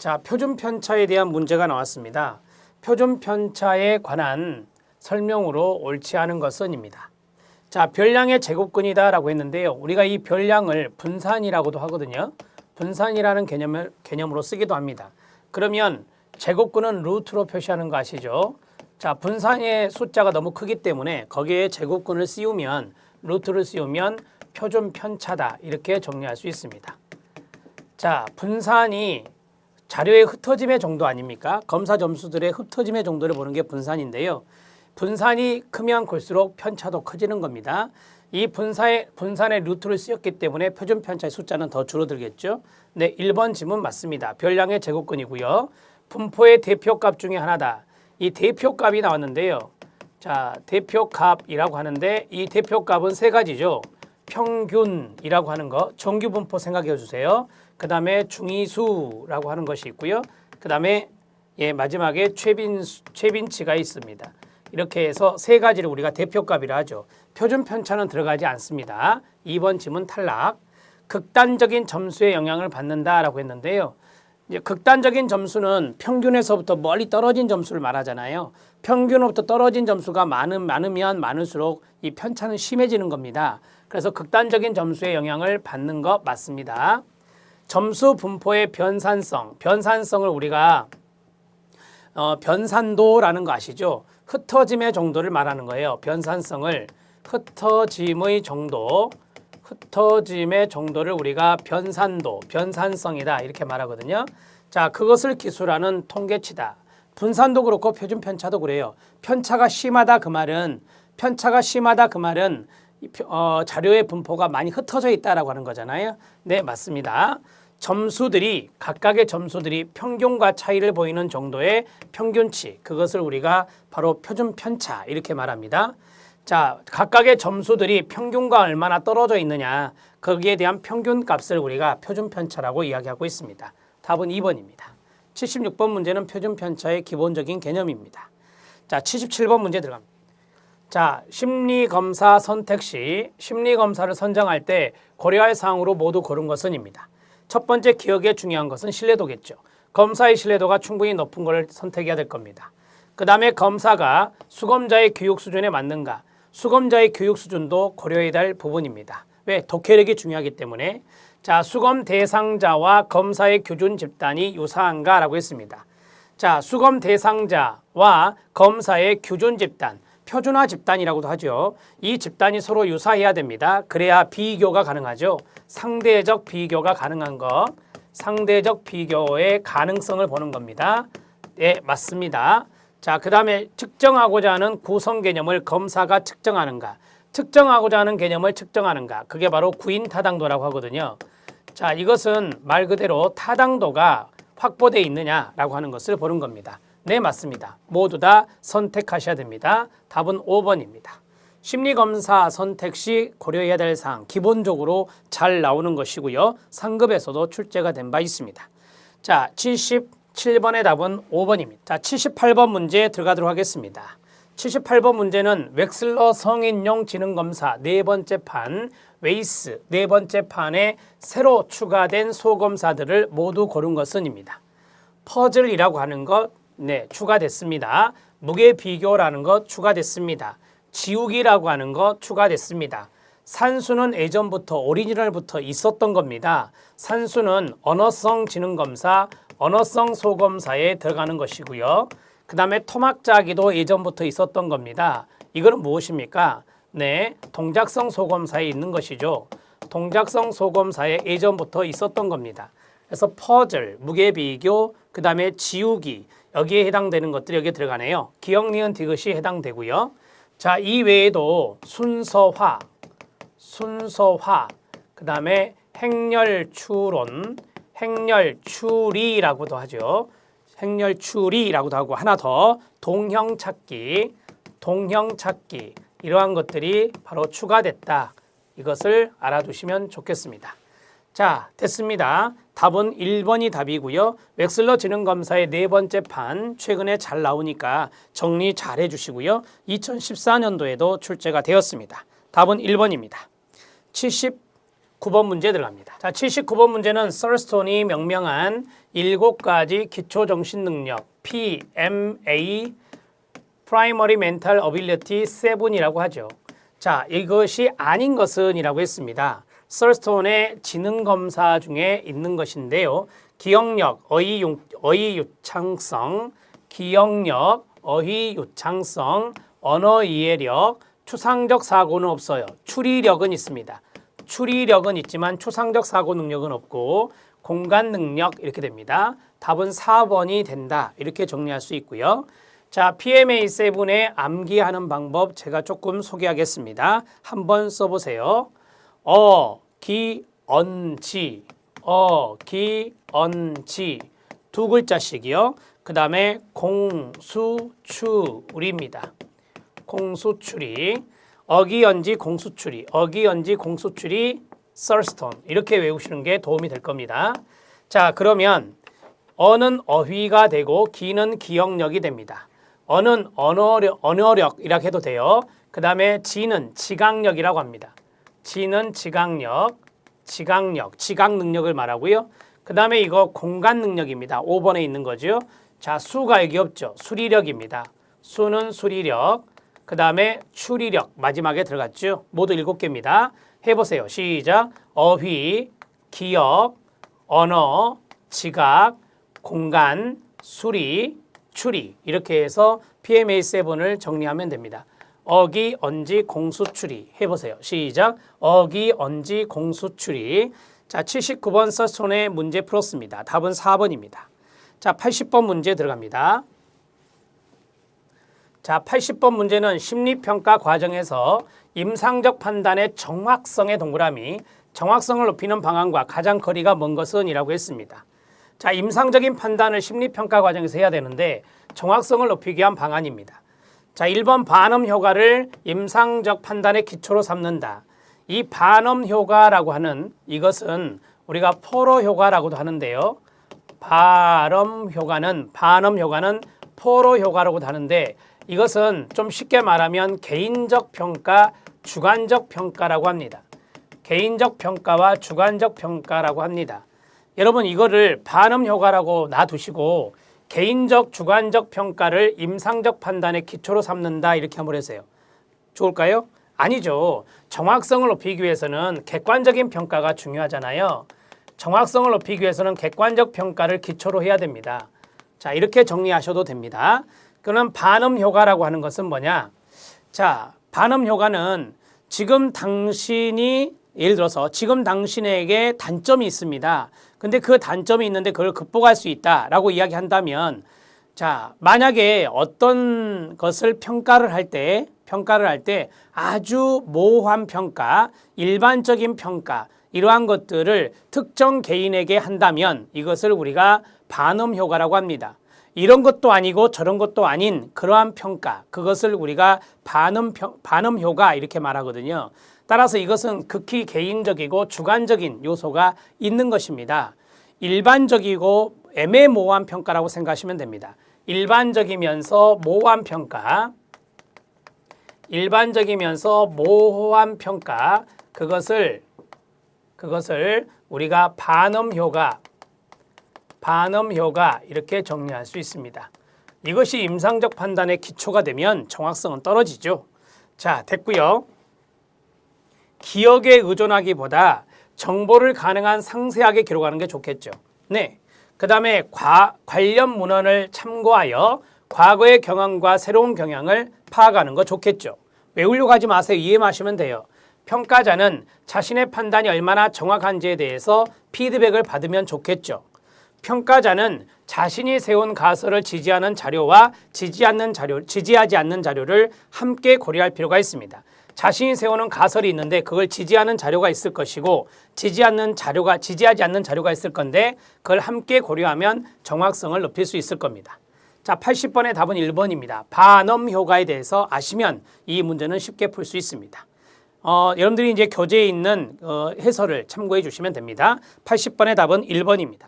자, 표준 편차에 대한 문제가 나왔습니다. 표준 편차에 관한 설명으로 옳지 않은 것은입니다. 자, 별량의 제곱근이다 라고 했는데요. 우리가 이 별량을 분산이라고도 하거든요. 분산이라는 개념으로 쓰기도 합니다. 그러면 제곱근은 루트로 표시하는 거 아시죠? 자, 분산의 숫자가 너무 크기 때문에 거기에 제곱근을 씌우면, 루트를 씌우면 표준 편차다 이렇게 정리할 수 있습니다. 자, 분산이 자료의 흩어짐의 정도 아닙니까? 검사 점수들의 흩어짐의 정도를 보는 게 분산인데요. 분산이 크면 클수록 편차도 커지는 겁니다. 이 분산의 루트를 쓰였기 때문에 표준 편차의 숫자는 더 줄어들겠죠. 네, 1번 지문 맞습니다. 별량의 제곱근이고요. 분포의 대표값 중에 하나다. 이 대표값이 나왔는데요. 자, 대표값이라고 하는데 이 대표값은 세 가지죠. 평균이라고 하는 거, 정규 분포 생각해 주세요. 그 다음에 중위수라고 하는 것이 있고요. 그 다음에 마지막에 최빈치가 있습니다. 이렇게 해서 세 가지를 우리가 대표값이라 하죠. 표준 편차는 들어가지 않습니다. 2번 지문 탈락. 극단적인 점수에 영향을 받는다라고 했는데요. 이제 극단적인 점수는 평균에서부터 멀리 떨어진 점수를 말하잖아요. 평균으로부터 떨어진 점수가 많으면 많을수록 이 편차는 심해지는 겁니다. 그래서 극단적인 점수에 영향을 받는 거 맞습니다. 점수 분포의 변산성을 우리가 변산도라는 거 아시죠? 흩어짐의 정도를 말하는 거예요. 변산성을 흩어짐의 정도를 우리가 변산성이다 이렇게 말하거든요. 자, 그것을 기술하는 통계치다. 분산도 그렇고 표준 편차도 그래요. 편차가 심하다 그 말은 자료의 분포가 많이 흩어져 있다라고 하는 거잖아요. 네, 맞습니다. 각각의 점수들이 평균과 차이를 보이는 정도의 평균치, 그것을 우리가 바로 표준 편차 이렇게 말합니다. 자, 각각의 점수들이 평균과 얼마나 떨어져 있느냐, 거기에 대한 평균값을 우리가 표준 편차라고 이야기하고 있습니다. 답은 2번입니다. 76번 문제는 표준 편차의 기본적인 개념입니다. 자, 77번 문제 들어갑니다. 자, 심리검사 선택 시 심리검사를 선정할 때 고려할 사항으로 모두 고른 것은입니다. 첫 번째 기억에 중요한 것은 신뢰도겠죠. 검사의 신뢰도가 충분히 높은 걸 선택해야 될 겁니다. 그 다음에 검사가 수검자의 교육 수준에 맞는가, 수검자의 교육 수준도 고려해야 될 부분입니다. 왜? 독해력이 중요하기 때문에. 자, 수검 대상자와 검사의 교준 집단이 유사한가 라고 했습니다. 자, 수검 대상자와 검사의 교준 집단, 표준화 집단이라고도 하죠. 이 집단이 서로 유사해야 됩니다. 그래야 비교가 가능하죠. 상대적 비교가 가능한 것, 상대적 비교의 가능성을 보는 겁니다. 네, 맞습니다. 자, 그 다음에 측정하고자 하는 구성 개념을 검사가 측정하는가, 측정하고자 하는 개념을 측정하는가, 그게 바로 구인 타당도라고 하거든요. 자, 이것은 말 그대로 타당도가 확보되어 있느냐라고 하는 것을 보는 겁니다. 네, 맞습니다. 모두 다 선택하셔야 됩니다. 답은 5번입니다. 심리검사 선택 시 고려해야 될 사항 기본적으로 잘 나오는 것이고요. 상급에서도 출제가 된 바 있습니다. 자, 77번의 답은 5번입니다. 자, 78번 문제 들어가도록 하겠습니다. 78번 문제는 웩슬러 성인용 지능검사 네 번째 판, 웨이스 네 번째 판에 새로 추가된 소검사들을 모두 고른 것은입니다. 퍼즐이라고 하는 것, 네, 추가됐습니다. 무게 비교라는 것 추가됐습니다. 지우기라고 하는 것 추가됐습니다. 산수는 예전부터 오리지널부터 있었던 겁니다. 산수는 언어성 지능검사, 언어성 소검사에 들어가는 것이고요. 그 다음에 토막자기도 예전부터 있었던 겁니다. 이거는 무엇입니까? 네, 동작성 소검사에 있는 것이죠. 동작성 소검사에 예전부터 있었던 겁니다. 그래서 퍼즐, 무게 비교, 그 다음에 지우기, 여기에 해당되는 것들이 여기에 들어가네요. 기억, 니은, 디귿이 해당되고요. 자, 이 외에도 순서화, 그 다음에 행렬추론, 행렬추리라고도 하죠. 행렬추리라고도 하고 하나 더 동형찾기, 이러한 것들이 바로 추가됐다. 이것을 알아두시면 좋겠습니다. 자, 됐습니다. 답은 1번이 답이고요. 웩슬러 지능검사의 네 번째 판 최근에 잘 나오니까 정리 잘 해주시고요. 2014년도에도 출제가 되었습니다. 답은 1번입니다. 79번 문제 들어갑니다. 자, 79번 문제는 썰스톤이 명명한 7가지 기초 정신 능력 PMA Primary Mental Ability 7이라고 하죠. 자, 이것이 아닌 것은 이라고 했습니다. 썰스톤의 지능 검사 중에 있는 것인데요. 기억력, 어휘 유창성, 기억력, 어휘 유창성, 언어 이해력, 추상적 사고는 없어요. 추리력은 있습니다. 추리력은 있지만 추상적 사고 능력은 없고 공간 능력 이렇게 됩니다. 답은 4번이 된다. 이렇게 정리할 수 있고요. 자, PMA7의 암기하는 방법 제가 조금 소개하겠습니다. 한번 써보세요. 어기언지 두 글자씩이요. 그 다음에 공수추리입니다. 공수추리, 어기언지 공수추리, 어기언지 공수추리, 썰스톤 이렇게 외우시는 게 도움이 될 겁니다. 자, 그러면 어는 어휘가 되고 기는 기억력이 됩니다. 어는 언어력이라고 해도 돼요. 그 다음에 지는 지각력이라고 합니다. 지는 지각 능력을 말하고요. 그 다음에 이거 공간 능력입니다. 5번에 있는 거죠. 자, 수가 여기 없죠. 수리력입니다. 수는 수리력, 그 다음에 추리력 마지막에 들어갔죠. 모두 7개입니다. 해보세요. 시작. 어휘, 기억, 언어, 지각, 공간, 수리, 추리 이렇게 해서 PMA7을 정리하면 됩니다. 어기, 언지, 공수, 추리 해보세요. 시작. 어기, 언지, 공수, 추리. 자, 79번 썰스톤의 문제 풀었습니다. 답은 4번입니다. 자, 80번 문제 들어갑니다. 자, 80번 문제는 심리평가 과정에서 임상적 판단의 정확성의 동그라미, 정확성을 높이는 방안과 가장 거리가 먼 것은 이라고 했습니다. 자, 임상적인 판단을 심리평가 과정에서 해야 되는데 정확성을 높이기 위한 방안입니다. 자, 1번 반음 효과를 임상적 판단의 기초로 삼는다. 이 반음 효과라고 하는 이것은 우리가 포로 효과라고도 하는데요. 반음 효과는 포로 효과라고도 하는데 이것은 좀 쉽게 말하면 개인적 평가, 주관적 평가라고 합니다. 개인적 평가와 주관적 평가라고 합니다. 여러분 이거를 반음 효과라고 놔두시고 개인적, 주관적 평가를 임상적 판단의 기초로 삼는다 이렇게 한번 해주세요. 좋을까요? 아니죠. 정확성을 높이기 위해서는 객관적인 평가가 중요하잖아요. 정확성을 높이기 위해서는 객관적 평가를 기초로 해야 됩니다. 자, 이렇게 정리하셔도 됩니다. 그럼 반음 효과라고 하는 것은 뭐냐? 자, 반음 효과는 지금 당신이 예를 들어서 지금 당신에게 단점이 있습니다. 근데 그 단점이 있는데 그걸 극복할 수 있다라고 이야기한다면 자, 만약에 어떤 것을 평가를 할 때 아주 모호한 평가, 일반적인 평가 이러한 것들을 특정 개인에게 한다면 이것을 우리가 반음 효과라고 합니다. 이런 것도 아니고 저런 것도 아닌 그러한 평가, 그것을 우리가 반음 효과 이렇게 말하거든요. 따라서 이것은 극히 개인적이고 주관적인 요소가 있는 것입니다. 일반적이고 애매모호한 평가라고 생각하시면 됩니다. 일반적이면서 모호한 평가, 그것을 우리가 반음 효과 이렇게 정리할 수 있습니다. 이것이 임상적 판단의 기초가 되면 정확성은 떨어지죠. 자, 됐고요. 기억에 의존하기보다 정보를 가능한 상세하게 기록하는 게 좋겠죠. 네. 그 다음에 관련 문헌을 참고하여 과거의 경험과 새로운 경향을 파악하는 거 좋겠죠. 외우려고 하지 마세요. 이해만 하시면 돼요. 평가자는 자신의 판단이 얼마나 정확한지에 대해서 피드백을 받으면 좋겠죠. 평가자는 자신이 세운 가설을 지지하는 자료와 지지하지 않는 자료를 함께 고려할 필요가 있습니다. 자신이 세우는 가설이 있는데 그걸 지지하는 자료가 있을 것이고 지지하지 않는 자료가 있을 건데 그걸 함께 고려하면 정확성을 높일 수 있을 겁니다. 자, 80번의 답은 1번입니다. 반음 효과에 대해서 아시면 이 문제는 쉽게 풀 수 있습니다. 여러분들이 이제 교재에 있는 해설을 참고해 주시면 됩니다. 80번의 답은 1번입니다.